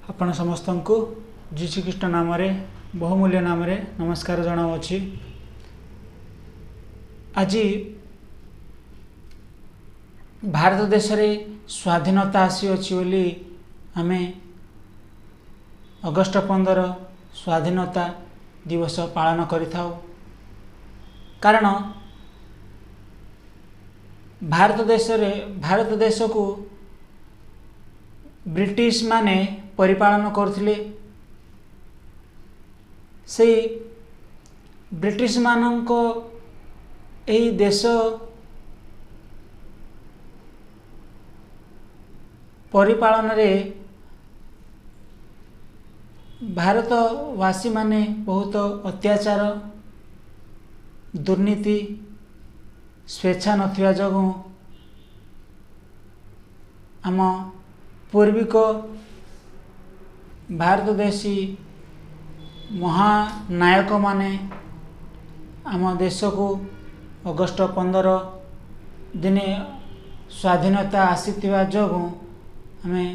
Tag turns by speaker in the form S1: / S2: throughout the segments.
S1: आपण समस्त को जीशुख्रीष्ट नाम बहुमूल्य नाम नमस्कार जनावि। आज भारत देश रे स्वाधीनता आसी बोली आम अगस्ट 15 स्वाधीनता दिवस पालन करिथाउ। कारण भारत देश को ब्रिटिश माने परिपालन करथिले। से ब्रिटिश माननको एही देश परिपालन रे भारतवासी माने बहुत अत्याचार दुर्नीति स्वेच्छा नथिया जगु आम पूर्विक भारत देशी महानायक माने आम देश को अगस्ट 15 दिने स्वाधीनता आसीथिबा जगु आमे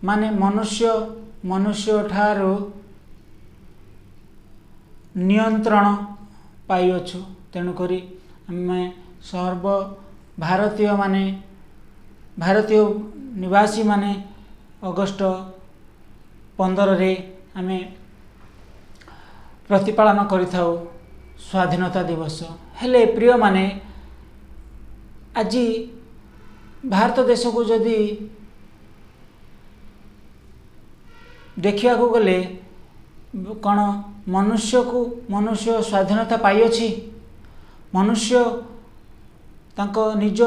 S1: माने मनुष्य ठारो नियंत्रण पाइअछु। तेणुकरी आमे सर्व भारतीय माने भारतीय निवासी माने अगस्ट 15 रे आमे प्रतिपालन करिथाउ स्वाधीनता दिवस। हेले प्रिय माने आज भारत देश को जदि देखिया को गले कौन मनुष्य स्वाधीनता पाइछि। मनुष्य तांको निज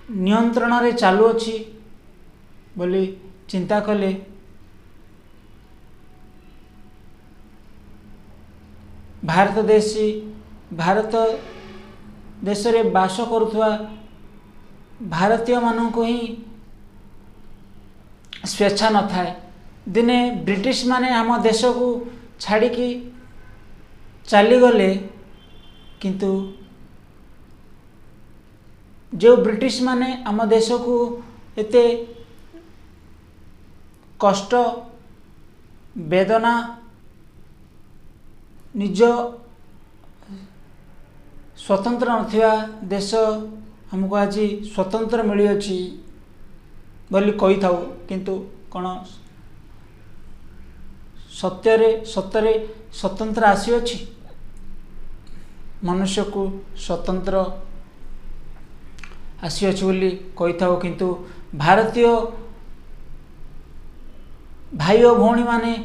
S1: नियंत्रण रे चालू अछि बोली चिंता कले भारत देश रे बास करुवा भारतीय मानन को ही स्वेच्छा न थाए। दिने ब्रिटिश माने आम देश को छाड़ी की चली गले, किंतु जो ब्रिटिश माने आम देश को एते कष्ट वेदना निज स्वतंत्र नथिया देश हमको आज स्वतंत्र मिली अछि बोली कही थाउ। किंतु कौन सत्य स्वतंत्र आसी अछि? मनुष्य को स्वतंत्र आसी अछि बोली कही थाउ। किंतु भारतीय भाई और भौणी माने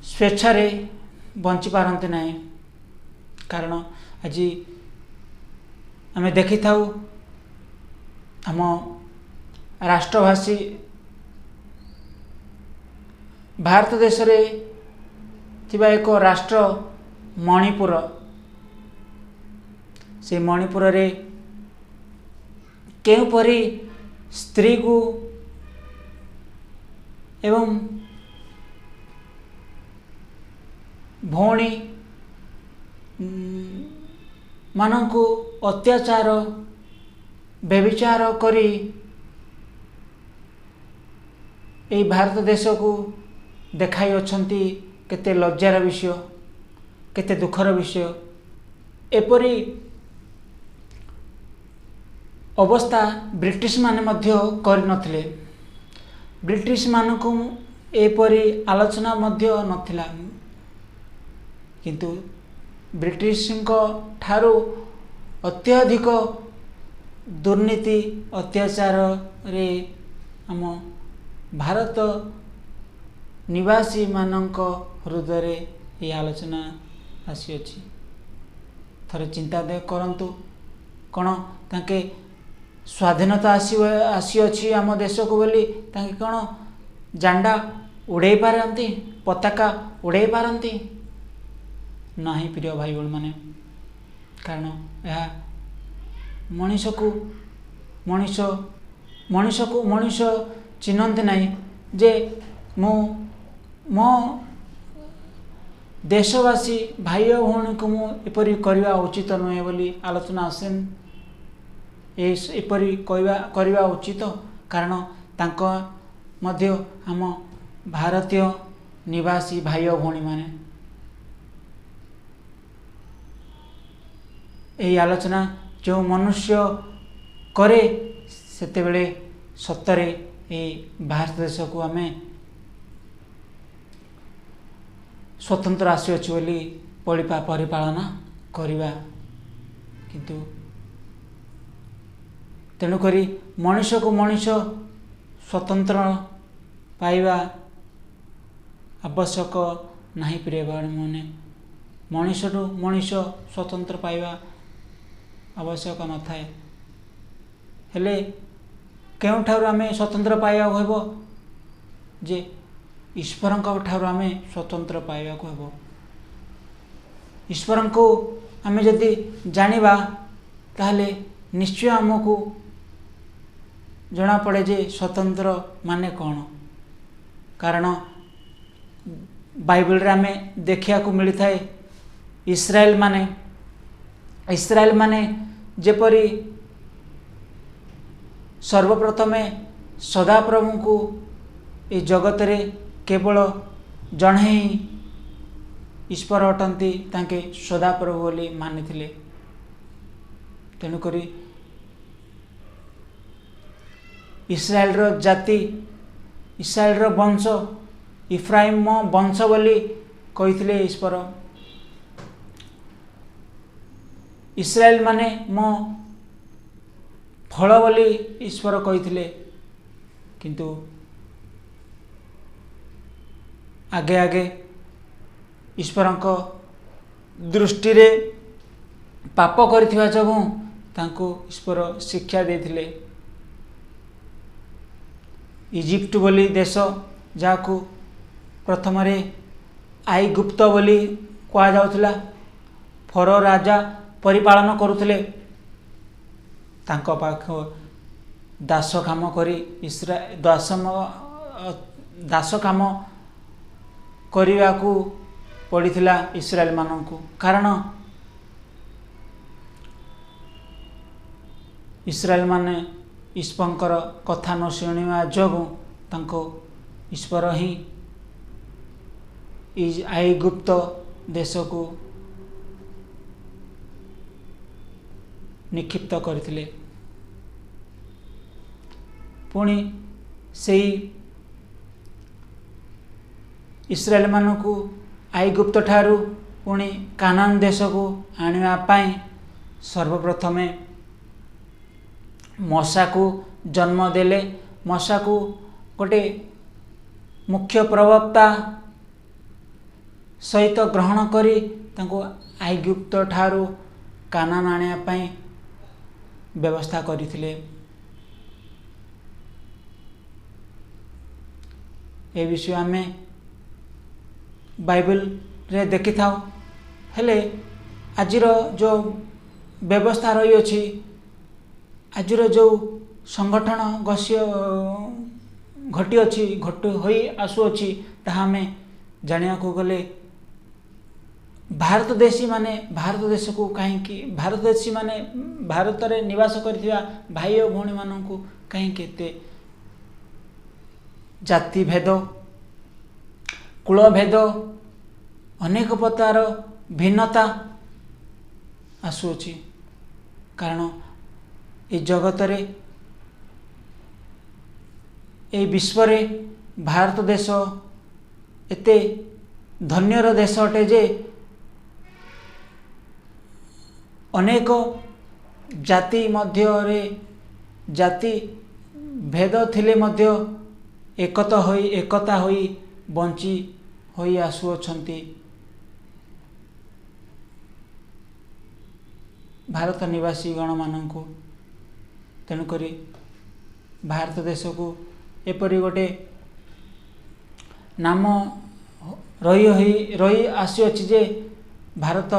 S1: स्वेच्छा रे बंची पारंते नहीं। कारण आज आमे देखि थाउ आम राष्ट्रभाषी भारत देश रे थिबा एक राष्ट्र मणिपुर। से मणिपुर रे केउ परी स्त्री को एवं भौणी मानंकु अत्याचार व्यभिचार करी ए भारत देश को देखाई अछंती। केते लज्जार विषय, केते दुखर विषय। एपरी अवस्था ब्रिटिश माने मध्य कर नथिले। ब्रिटिश मानकु एपरी आलोचना मध्य नथिला। किंतु ब्रिटिश ठारू अत्यधिक दुर्नीति अत्याचार रे आम भारत निवासी मानक हृदय रे ये आलोचना आसी अछि। थरे चिंता दे करंतु कौन ताके स्वाधीनता आसी अछि आम देश को बोली ताके कौन झंडा उड़े पारंती, पताका उड़े पारंती नहीं प्रिय भाई बोल माने। कारण यह मनुष्य को चिन्हते नहीं जे मो देशवासी भाई और भौणी को एपरी करवा उचित नुहे बोली आलोचना आसेन। ଏପରି କରିବା ଉଚିତ, କାରଣ ତାଙ୍କ ମଧ୍ୟ ଆମ ଭାରତୀୟ ନିବାସୀ ଭାଇ ଓ ଭଉଣୀମାନେ। ଏହି ଆଲୋଚନା ଯେଉଁ ମନୁଷ୍ୟ କରେ ସେତେବେଳେ ସତରେ ଏହି ଭାରତ ଦେଶକୁ ଆମେ ସ୍ୱତନ୍ତ୍ର ଆସିଅଛି ବୋଲି ପରିପାଳନା କରିବା। କିନ୍ତୁ ତେଣୁକରି ମଣିଷକୁ ମଣିଷ ସ୍ୱତନ୍ତ୍ର ପାଇବା ଆବଶ୍ୟକ ନାହିଁ। ପ୍ରିୟ ଭାଇମାନେ, ମଣିଷଠୁ ମଣିଷ ସ୍ୱତନ୍ତ୍ର ପାଇବା ଆବଶ୍ୟକ ନଥାଏ। ହେଲେ କେଉଁଠାରୁ ଆମେ ସ୍ୱତନ୍ତ୍ର ପାଇବାକୁ ହେବ? ଯେ ଈଶ୍ୱରଙ୍କ ଠାରୁ ଆମେ ସ୍ୱତନ୍ତ୍ର ପାଇବାକୁ ହେବ। ଈଶ୍ୱରଙ୍କୁ ଆମେ ଯଦି ଜାଣିବା ତାହେଲେ ନିଶ୍ଚୟ ଆମକୁ ଜଣାପଡ଼େ ଯେ ସ୍ୱତନ୍ତ୍ର ମାନେ କ'ଣ। କାରଣ ବାଇବଲରେ ଆମେ ଦେଖିବାକୁ ମିଳିଥାଏ ଇସ୍ରାଏଲ ମାନେ ଯେପରି ସର୍ବପ୍ରଥମେ ସଦାପ୍ରଭୁଙ୍କୁ ଏ ଜଗତରେ କେବଳ ଜଣେ ହିଁ ଈଶ୍ୱର ଅଟନ୍ତି, ତାଙ୍କେ ସଦାପ୍ରଭୁ ବୋଲି ମାନିଥିଲେ। ତେଣୁକରି ଇସ୍ରାଏଲର ଜାତି, ଇସ୍ରାଏଲର ବଂଶ, ଇଫ୍ରାଇମ ବଂଶ ବୋଲି କହିଥିଲେ ଈଶ୍ୱର। ଇସ୍ରାଏଲ ମାନେ ମୋ ଫଳ ବୋଲି ଈଶ୍ୱର କହିଥିଲେ। କିନ୍ତୁ ଆଗେ ଈଶ୍ୱରଙ୍କ ଦୃଷ୍ଟିରେ ପାପ କରିଥିବା ଯୋଗୁଁ ତାଙ୍କୁ ଈଶ୍ୱର ଶିକ୍ଷା ଦେଇଥିଲେ। ଇଜିପ୍ଟ ବୋଲି ଦେଶ, ଯାହାକୁ ପ୍ରଥମରେ ଆଇଗୁପ୍ତ ବୋଲି କୁହାଯାଉଥିଲା, ଫରୋ ରାଜା ପରିପାଳନ କରୁଥିଲେ। ତାଙ୍କ ପାଖ ଦାସ କାମ କରିବାକୁ ପଡ଼ିଥିଲା ଇସ୍ରାଏଲ ମାନଙ୍କୁ। କାରଣ ଇସ୍ରାଏଲ ମାନେ ଈଶ୍ୱରଙ୍କର କଥା ନ ଶୁଣିବା ଯୋଗୁଁ ତାଙ୍କୁ ଈଶ୍ୱର ହିଁ ଆଇଗୁପ୍ତ ଦେଶକୁ ନିକ୍ଷିପ୍ତ କରିଥିଲେ। ପୁଣି ସେହି ଇସ୍ରାଏଲ ମାନଙ୍କୁ ଆଇଗୁପ୍ତ ଠାରୁ ପୁଣି କାନାନ ଦେଶକୁ ଆଣିବା ପାଇଁ ସର୍ବପ୍ରଥମେ ମଶାକୁ ଜନ୍ମ ଦେଲେ। ମଶାକୁ ଗୋଟେ ମୁଖ୍ୟ ପ୍ରବକ୍ତା ସହିତ ଗ୍ରହଣ କରି ତାଙ୍କୁ ଆଇଗୁପ୍ତ ଠାରୁ କାନାନ ଆଣିବା ପାଇଁ ବ୍ୟବସ୍ଥା କରିଥିଲେ। ଏ ବିଷୟ ଆମେ ବାଇବଲରେ ଦେଖିଥାଉ। ହେଲେ ଆଜିର ଯେଉଁ ବ୍ୟବସ୍ଥା ରହିଅଛି, ଆଜିର ଯେଉଁ ସଂଗଠନ ହୋଇ ଆସୁଅଛି, ତାହା ଆମେ ଜାଣିବାକୁ ଗଲେ ଭାରତ ଦେଶକୁ କାହିଁକି ଭାରତରେ ନିବାସ କରିଥିବା ଭାଇ ଓ ଭଉଣୀମାନଙ୍କୁ କାହିଁକି ଏତେ ଜାତିଭେଦ, କୁଳଭେଦ, ଅନେକ ପ୍ରକାର ଭିନ୍ନତା ଆସୁଅଛି? କାରଣ ଏ ଜଗତରେ, ଏ ବିଶ୍ୱରେ ଭାରତ ଦେଶ ଏତେ ଧନ୍ୟର ଦେଶ ଅଟେ ଯେ ଅନେକ ଜାତି ମଧ୍ୟରେ ଜାତି ଭେଦ ଥିଲେ ମଧ୍ୟ ଏକତା ହୋଇ ବଞ୍ଚି ହୋଇ ଆସୁଅଛନ୍ତି। ଭାରତ ନିବାସୀ ଗଣମାନଙ୍କୁ। ତେଣୁକରି ଭାରତ ଦେଶକୁ ଏପରି ଗୋଟେ ନାମ ରହି ଆସିଅଛି ଯେ ଭାରତ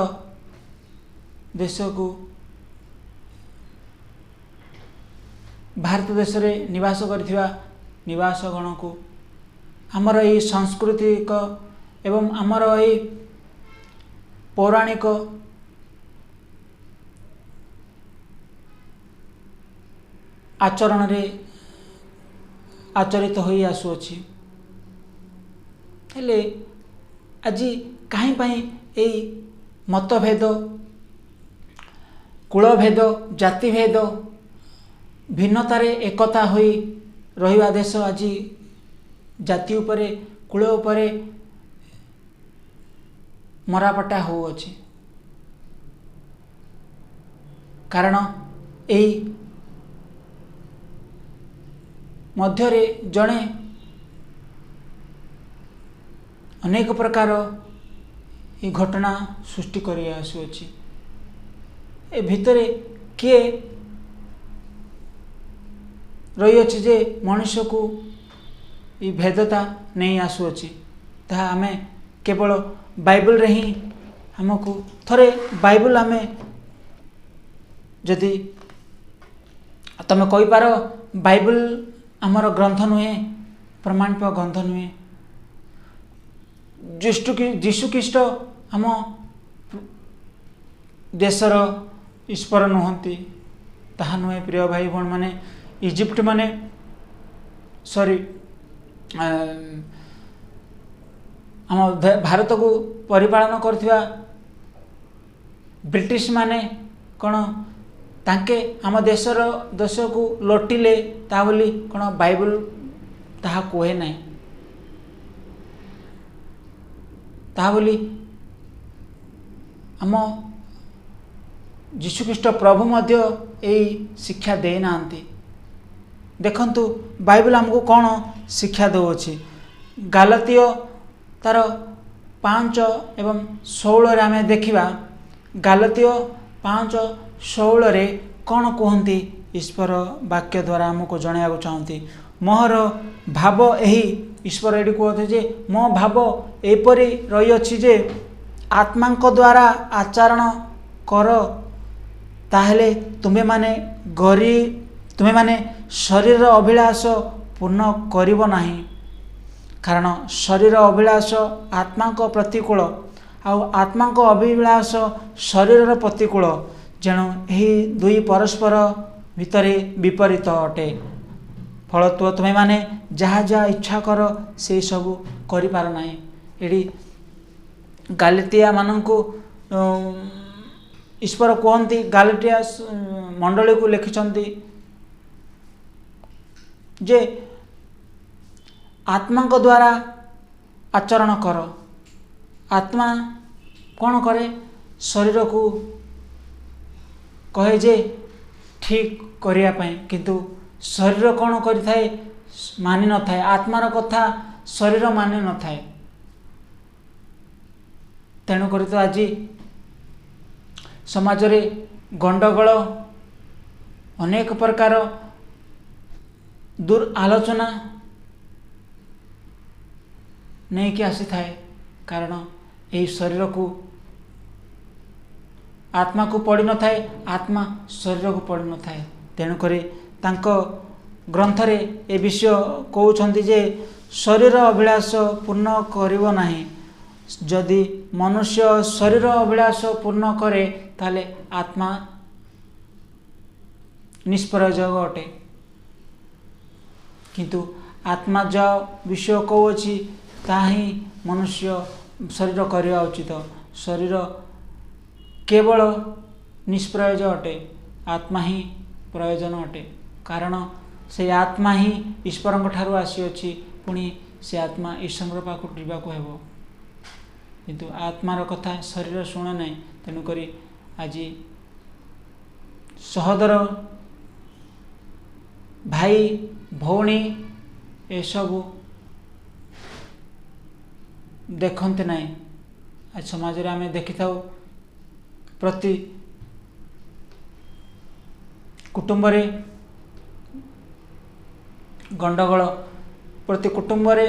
S1: ଦେଶରେ ନିବାସ କରିଥିବା ନିବାସ ଗଣକୁ ଆମର ଏହି ସାଂସ୍କୃତିକ ଏବଂ ଆମର ଏହି ପୌରାଣିକ ଆଚରଣରେ ଆଚରିତ ହୋଇ ଆସୁଅଛି। ହେଲେ ଆଜି କାହିଁ ପାଇଁ ଏଇ ମତଭେଦ, କୁଳଭେଦ, ଜାତିଭେଦ, ଭିନ୍ନତାରେ ଏକତା ହୋଇ ରହିବା ଦେଶ ଆଜି ଜାତି ଉପରେ, କୁଳ ଉପରେ ମରାପଟା ହେଉଅଛି? କାରଣ ଏହି ମଧ୍ୟରେ ଜଣେ ଅନେକ ପ୍ରକାର ଏହି ଘଟଣା ସୃଷ୍ଟି କରି ଆସୁଅଛି। ଏ ଭିତରେ କିଏ ରହିଅଛି ଯେ ମଣିଷକୁ ଏହି ଭେଦତା ନେଇ ଆସୁଅଛି? ତାହା ଆମେ କେବଳ ବାଇବଲରେ ହିଁ ଆମକୁ, ଥରେ ବାଇବଲ ଆମେ ଯଦି ତମେ କହିପାର ବାଇବଲ ଆମର ଗ୍ରନ୍ଥ ନୁହେଁ, ପ୍ରମାଣିତ ଗ୍ରନ୍ଥ ନୁହେଁ, ଯୀଶୁଖ୍ରୀଷ୍ଟ ଆମ ଦେଶର ଈଶ୍ୱର ନୁହନ୍ତି, ତାହା ନୁହେଁ ପ୍ରିୟ ଭାଇ ଭଉଣୀମାନେ। ଇଜିପ୍ଟ ମାନେ ଆମ ଭାରତକୁ ପରିପାଳନ କରୁଥିବା ବ୍ରିଟିଶ ମାନେ କ'ଣ ତାଙ୍କେ ଆମ ଦେଶକୁ ଲୋଟିଲେ ତା ବୋଲି କ'ଣ ବାଇବଲ ତାହା କୁହେ ନାହିଁ? ତାହା ବୋଲି ଆମ ଯୀଶୁଖ୍ରୀଷ୍ଟ ପ୍ରଭୁ ମଧ୍ୟ ଏହି ଶିକ୍ଷା ଦେଇନାହାନ୍ତି। ଦେଖନ୍ତୁ ବାଇବଲ ଆମକୁ କ'ଣ ଶିକ୍ଷା ଦେଉଅଛି। ଗାଲାତୀୟ ତାର 5 ଏବଂ 16 ଆମେ ଦେଖିବା। ଗାଲାତୀୟ 5:16 କ'ଣ କୁହନ୍ତି ଈଶ୍ୱର ବାକ୍ୟ ଦ୍ୱାରା ଆମକୁ ଜଣାଇବାକୁ ଚାହୁଁନ୍ତି। ମୋର ଭାବ ଏହି, ଈଶ୍ୱର ଏଠି କୁହନ୍ତି ଯେ ମୋ ଭାବ ଏପରି ରହିଅଛି ଯେ ଆତ୍ମାଙ୍କ ଦ୍ୱାରା ଆଚରଣ କର, ତାହେଲେ ତୁମେମାନେ ଶରୀରର ଅଭିଳାଷ ପୂର୍ଣ୍ଣ କରିବ ନାହିଁ। କାରଣ ଶରୀର ଅଭିଳାଷ ଆତ୍ମାଙ୍କ ପ୍ରତିକୂଳ, ଆଉ ଆତ୍ମାଙ୍କ ଅଭିଳାଷ ଶରୀରର ପ୍ରତିକୂଳ। ଯେଣୁ ଏହି ଦୁଇ ପରସ୍ପର ଭିତରେ ବିପରୀତ ଅଟେ। ଫଳତଃ ତୁମେମାନେ ଯାହା ଯାହା ଇଚ୍ଛା କର ସେହି ସବୁ କରିପାର ନାହିଁ। ଏଠି ଗାଲାତିଆ ମାନଙ୍କୁ ଈଶ୍ୱର କୁହନ୍ତି, ଗାଲାତିଆ ମଣ୍ଡଳୀକୁ ଲେଖିଛନ୍ତି ଯେ ଆତ୍ମାଙ୍କ ଦ୍ୱାରା ଆଚରଣ କର। ଆତ୍ମା କ'ଣ କରେ? ଶରୀରକୁ କହେ ଯେ ଠିକ୍ କରିବା ପାଇଁ, କିନ୍ତୁ ଶରୀର କ'ଣ କରିଥାଏ? ମାନି ନଥାଏ। ଆତ୍ମାର କଥା ଶରୀର ମାନି ନଥାଏ। ତେଣୁକରି ତ ଆଜି ସମାଜରେ ଗଣ୍ଡଗୋଳ, ଅନେକ ପ୍ରକାର ଆଲୋଚନା ନେଇକି ଆସିଥାଏ। କାରଣ ଏହି ଶରୀରକୁ ଆତ୍ମାକୁ ପଡ଼ିନଥାଏ, ଆତ୍ମା ଶରୀରକୁ ପଡ଼ିନଥାଏ। ତେଣୁକରି ତାଙ୍କ ଗ୍ରନ୍ଥରେ ଏ ବିଷୟ କହୁଛନ୍ତି ଯେ ଶରୀର ଅଭିଳାଷ ପୂର୍ଣ୍ଣ କରିବ ନାହିଁ। ଯଦି ମନୁଷ୍ୟ ଶରୀର ଅଭିଳାଷ ପୂର୍ଣ୍ଣ କରେ ତାହେଲେ ଆତ୍ମା ନିଷ୍ପ୍ରୟୋଜକ ଅଟେ। କିନ୍ତୁ ଆତ୍ମା ଯାହା ବିଷୟ କହୁଅଛି ତାହା ହିଁ ମନୁଷ୍ୟ ଶରୀର କରିବା ଉଚିତ। ଶରୀର କେବଳ ନିଷ୍ପ୍ରୟୋଜନ ଅଟେ, ଆତ୍ମା ହିଁ ପ୍ରୟୋଜନ ଅଟେ। କାରଣ ସେହି ଆତ୍ମା ହିଁ ଈଶ୍ୱରଙ୍କ ଠାରୁ ଆସିଅଛି, ପୁଣି ସେ ଆତ୍ମା ଈଶ୍ୱରଙ୍କ ପାଖକୁ ଯିବାକୁ ହେବ। କିନ୍ତୁ ଆତ୍ମାର କଥା ଶରୀର ଶୁଣେ ନାହିଁ। ତେଣୁକରି ଆଜି ସହୋଦର ଭାଇ ଭଉଣୀ ଏସବୁ ଦେଖନ୍ତି ନାହିଁ। ଆଜି ସମାଜରେ ଆମେ ଦେଖିଥାଉ ପ୍ରତି କୁଟୁମ୍ବରେ ଗଣ୍ଡଗୋଳ, ପ୍ରତି କୁଟୁମ୍ବରେ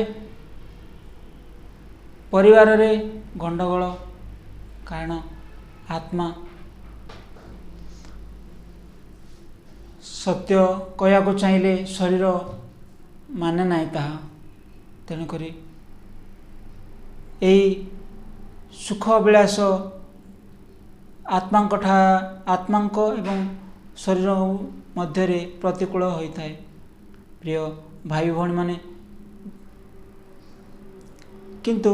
S1: ପରିବାରରେ ଗଣ୍ଡଗୋଳ। କାରଣ ଆତ୍ମା ସତ୍ୟ କହିବାକୁ ଚାହିଁଲେ ଶରୀର ମାନେ ନାହିଁ ତାହା। ତେଣୁକରି ଏହି ସୁଖ ଅଭିଳାଷ ଆତ୍ମାଙ୍କ ଏବଂ ଶରୀର मध्य प्रतिकूल होता है। प्रिय भाई भौणी माने, किंतु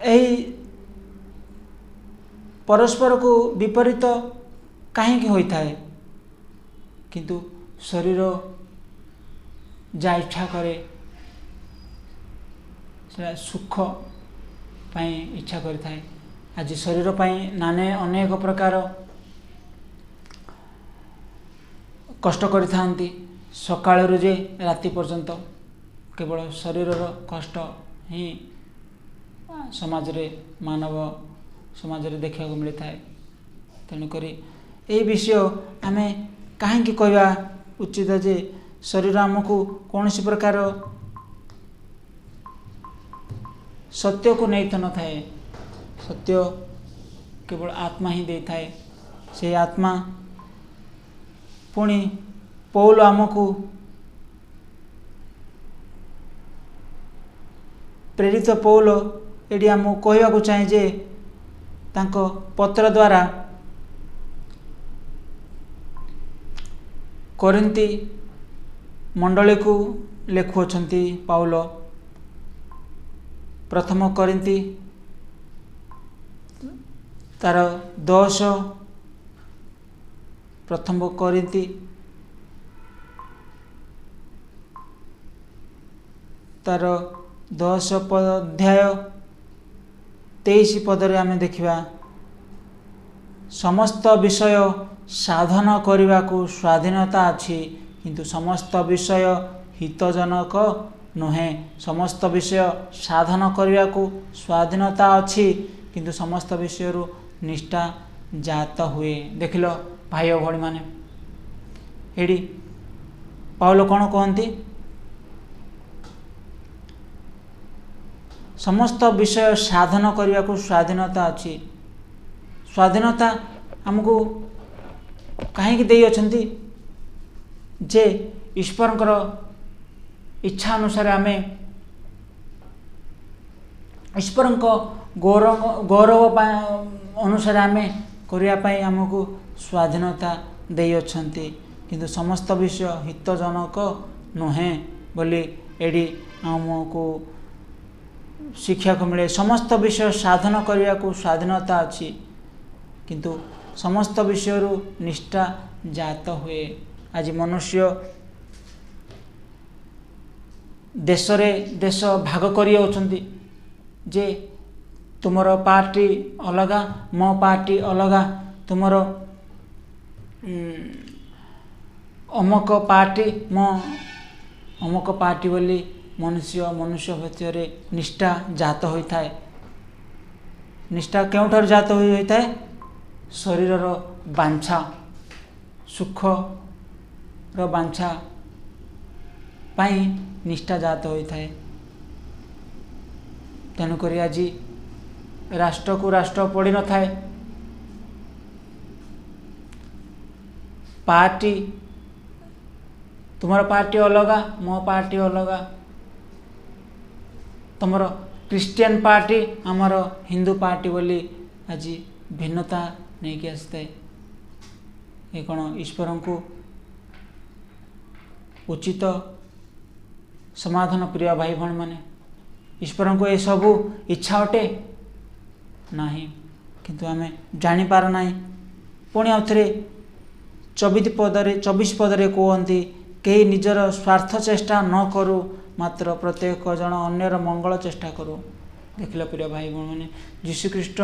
S1: यही परस्पर को विपरीत कहीं होता है, किंतु शरीर जा इच्छा करे से सुख पाई इच्छा करें। आज शरीर पाई नाने अनेक प्रकार कष्ट करिथांती, सकाळु जे राति पर्यंत केवल शरीर कष्ट ही समाज रे मानव समाज रे देखा मिलता है। तेणुक ये विषय आमे कहीं कहवा उचित जे शरीर आमको कौन सी प्रकार सत्य को नहीं तो न थाए, सत्य केवल आत्मा ही दे थाए। से आत्मा पुणी पौल आमको प्रेरित पौल ये आम कहवाक चाहे जे तांको पत्र द्वारा कोरिन्थी मंडली को लिखुअछंती। पाउल प्रथम कोरिन्थी तार 10 प्रथम कोरिन्थी तार 10 अध्याय 23 पदरे आमे देखिबा, समस्त विषय साधन करने को स्वाधीनता अच्छी, किंतु समस्त विषय हितजनक नुहे। समस्त विषय साधन करने को स्वाधीनता अच्छी, किंतु समस्त विषय निष्ठा जात हुए। देख लो भाई भौणी माने, एडी पाउल कौन कहती, समस्त विषय साधन करने को स्वाधीनता अच्छी। स्वाधीनता आमको कहीं दे अछंती जे ईश्वरंकर इच्छा अनुसार आमे ईश्वरंक गौरव अनुसार आमे करने आमको स्वाधीनता दे अछंती, किंतु समस्त विषय हितजनक नुहे बोली एडी आमको शिक्षा को मिले। समस्त विषय साधन करने को स्वाधीनता अच्छी, किंतु समस्त विषय निष्ठा जात हुए। आज मनुष्य देश रे देश भाग करी होचंती जे तुमर पार्टी अलगा मो पार्टी अलगा, तुमर अमुक पार्टी मो अमुक पार्टी बोली मनुष्य भितर निष्ठा जात होता है। निष्ठा क्योंठार जात होता है? शरीर बांछा सुख बांछा पाई निष्ठा जात होता है। तेणुक आज राष्ट्र को राष्ट्र पड़ी न थाए, पार्टी तुमर पार्टी अलगा मो पार्टी अलगा, तुमर क्रिश्चियन पार्टी आमर हिंदू पार्टी बोली आज भिन्नता नहीं कि आसता है। ये कौन ईश्वर को उचित समाधान? प्रिय भाई भौणी माने, ईश्वर को ये सबू इच्छा अटे नहीं, किंतु आमे जानी पार नहीं। पुणी आउथरे 24 पदरे कहती, कई निजर स्वार्थ चेष्टा न करू, मात्र प्रत्येक जन अन्यर मंगल चेष्टा करू। देख लो प्रिय भाई भौणी माने, जीशुख्रीष्ट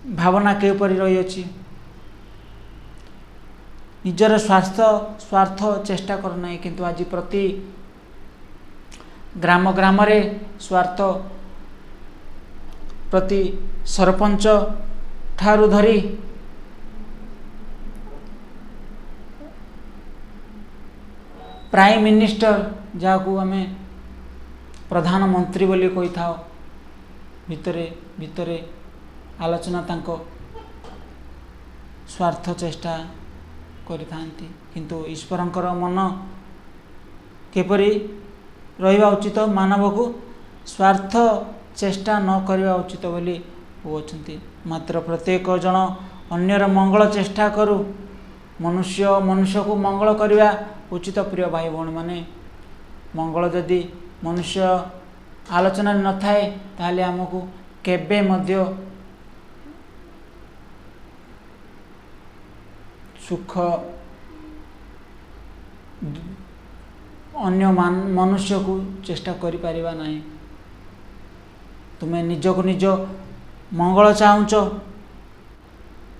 S1: भावना केपरि रही अछि। निजर स्वार्थ चेष्टा कर नहीं, किंतु आज प्रति ग्राम ग्राम रे स्वार्थ, प्रति सरपंच ठारू धरी प्राइम मिनिस्टर जाकू आमे प्रधानमंत्री बोली कही था, भितरे आलोचना तांको स्वार्थ चेष्टा करिथांती, किंतु ईश्वरंकर मन केपरि रहिबा उचित? मानव को स्वार्थ चेष्टा न करिबा उचित बोली कहउछंती। मात्र प्रत्येक जन अन्यर मंगल चेष्टा करू मनुष्य को मंगल करवा उचित। प्रिय भाई भौणी माने मंगल जदि मनुष्य आलोचना न थाए ताहले हमको केबे मध्य सुख अन्य मनुष्य को चेष्टा करि परिबा नाही। तुम्हें निज को निज मंगल चाहूच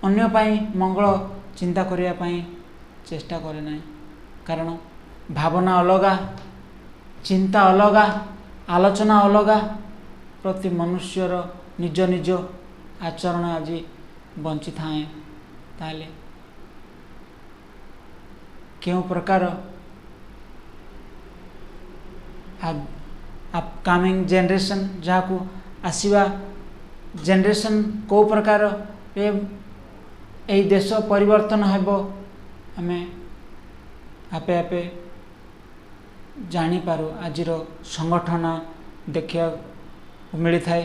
S1: अन्य पाई मंगल चिंता करिया पाई चेष्टा करे नाही। कारण भावना अलगा, चिंता अलगा, आलोचना अलगा। प्रति मनुष्यर निज निज आचरण आज बंची थाए ताले क्यों प्रकार अपकमिंग जनरेशन जहाँ को आसवा जनरेशन को प्रकार ए देश परिवर्तन हेबो आमे आपे आपे जानीपारू। आज संगठन देखा मिली थाए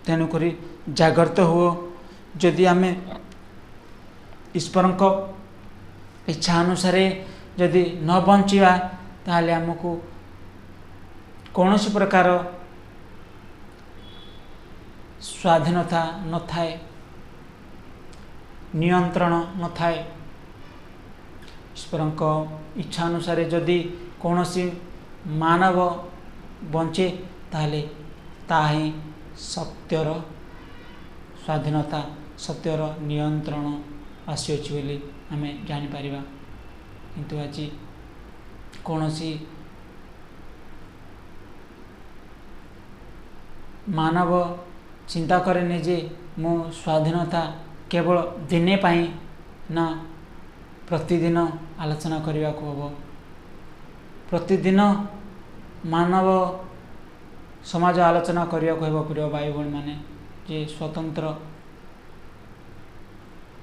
S1: तेणुक जागृत हो। जदि आमे ईश्वर इच्छा अनुसार जदि न बंचिवा ताहले हमको कौन सी प्रकार स्वाधीनता न थाए, नियंत्रण न थाए। ईश्वर इच्छा अनुसार जदि कौन सी मानव बंचे ताहले ताही सत्यर स्वाधीनता, सत्यर नियंत्रण आसीअछि बोली आमे जानि परिबा। किंतु आज कौन सी मानव चिंता करे जे मो स्वाधीनता केवल दिने पाई ना प्रतिदिन आलोचना करने को हम। प्रतिदिन मानव समाज आलोचना करने को हम। प्रिय भाई भौणी माने जे स्वतंत्र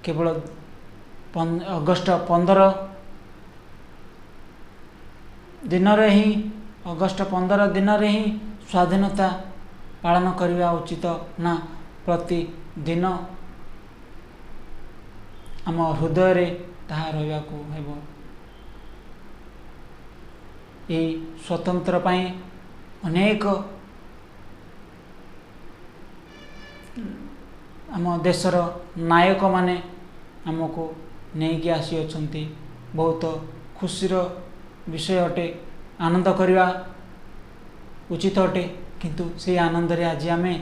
S1: केवल अगस्ट 15 दिन रे ही अगस्ट 15 दिन रे ही स्वाधीनता पालन करवा उचित ना प्रतिदिन आम हृदय रे ताहा रहिबा को हेबो। ए स्वतंत्र पाई अनेक आम देशर नायक माने आमको नहीं कि आसी अछंती। बहुत खुशीर विषय अटे, आनंद करवा उचित अटे। किंतु से आनंद रे आज आमे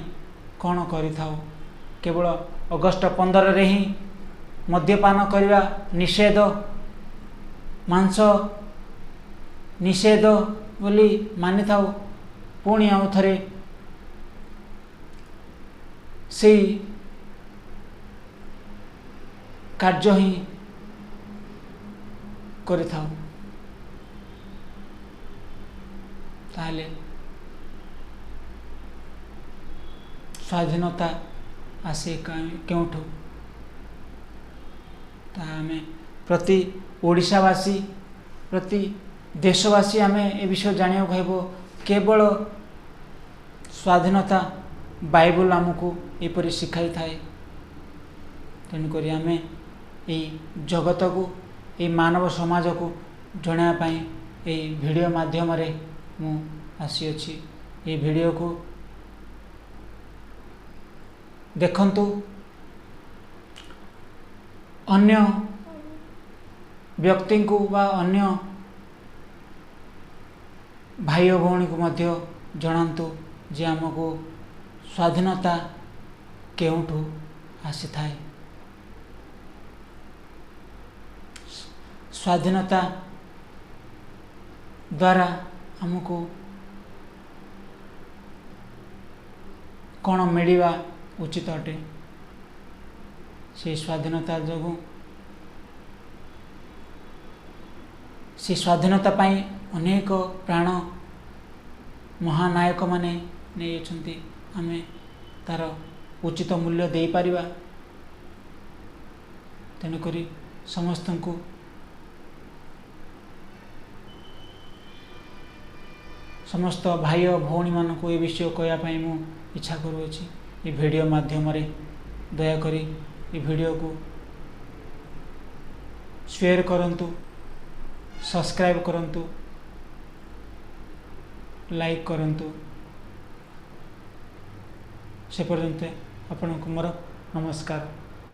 S1: कौन करिथाउ? केवल अगस्ट 15 रे ही मद्यपान करवा निषेध, मांस निषेध बोली मानि थाउ। पुणी आउ थरे से कार्य ही करिथाउ। ताहले स्वाधीनता आसे क्योंठु? आमे प्रति ओडिशावासी, प्रति देशवासी आमे ए विषय जानिया कहबो। केवल स्वाधीनता बाइबल आमको एपरी शिखाई थाए। तेणुक आमे ए जगत को, ए मानव समाज को जणा पाई ए वीडियो माध्यम रे मु आसी अछि। ए वीडियो को देखंतु, अन्य व्यक्ति को बा अन्य भाई भौणी को मध्य जणांतु जे आमको स्वाधीनता केउठु आसी थाए। स्वाधीनता द्वारा हमको कौन मिलवा उचित अटे? से स्वाधीनता जो से स्वाधीनता पाई अनेक प्राण महानायक माने नहीं अछंती। आमे तार उचित मूल्य दे पारिबा। तेणुक समस्त को समस्त भाई भौणी मान को ये विषय कहवाई मु इच्छा करुँच। ये वीडियो माध्यम रे दयाकरी ये वीडियो को शेयर करंतु, सब्सक्राइब करंतु, लाइक करंतु। से पर्यंत आपनको मोर नमस्कार।